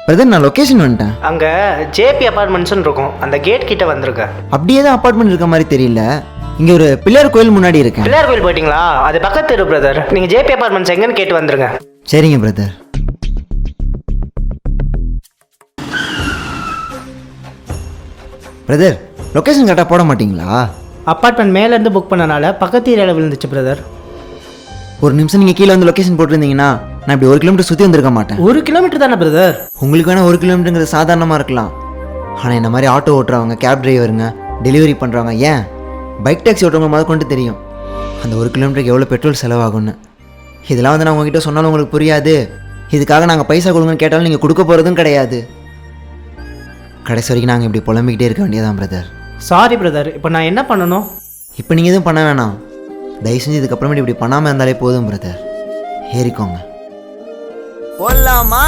Brother நான் location வந்துட்டேன். அங்கே ஜேபி அப்பார்ட்மெண்ட்ஸ்னு இருக்கும், அந்த கேட் கிட்ட வந்திருக்கேன். அப்படியே தான் அப்பார்ட்மெண்ட் இருக்க மாதிரி தெரியல. இங்கே ஒரு பிள்ளையார் கோயில் முன்னாடி இருக்கேன். பிள்ளையார் கோயில் போயிட்டீங்களா? அது பக்கத்து தெரு பிரதர். நீங்கள் ஜேபி அப்பார்ட்மெண்ட்ஸ் எங்கன்னு கேட்டு வந்துருங்க. சரிங்க பிரதர். பிரதர் லொக்கேஷன் கரெக்டாக போட மாட்டிங்களா? அப்பார்ட்மெண்ட் மேலேருந்து புக் பண்ணனால பக்கத்து ஏரியாவில் விழுந்துச்சு பிரதர். ஒரு நிமிஷம் நீங்கள் கீழே வந்து லொக்கேஷன் போட்டிருந்தீங்கன்னா நான் இப்படி 1 கிலோமீட்டர் சுற்றி வந்திருக்க மாட்டேன். 1 கிலோமீட்டர் தானே பிரதர்? உங்களுக்கு வேணால் 1 கிலோமீட்டருங்கிறது சாதாரணமாக இருக்கலாம். ஆனால் இந்த மாதிரி ஆட்டோ ஓட்டுறவங்க, கேப் டிரைவருங்க, டெலிவரி பண்ணுறவங்க, ஏன் பைக் டாக்ஸி ஓட்டுறவங்க முதல் கொண்டு தெரியும் அந்த 1 கிலோமீட்டருக்கு எவ்வளோ பெட்ரோல் செலவாகும்னு. இதெல்லாம் வந்து நான் உங்ககிட்ட சொன்னாலும் உங்களுக்கு புரியாது. இதுக்காக நாங்கள் பைசா கொடுங்கன்னு கேட்டாலும் நீங்கள் கொடுக்க போகிறதும் கிடையாது. கடைசி வரைக்கும் நாங்கள் இப்படி புலம்பிக்கிட்டே இருக்க வேண்டியதான் பிரதர். Sorry brother. இப்போ நான் என்ன பண்ணணும்? இப்போ நீங்கள் எதுவும் பண்ண வேணாம். தயவு செஞ்சு இதுக்கப்புறமேட்டு இப்படி பண்ணாமல் இருந்தாலே போதும் பிரதர். ஏறிக்கோங்க. போடலாமா?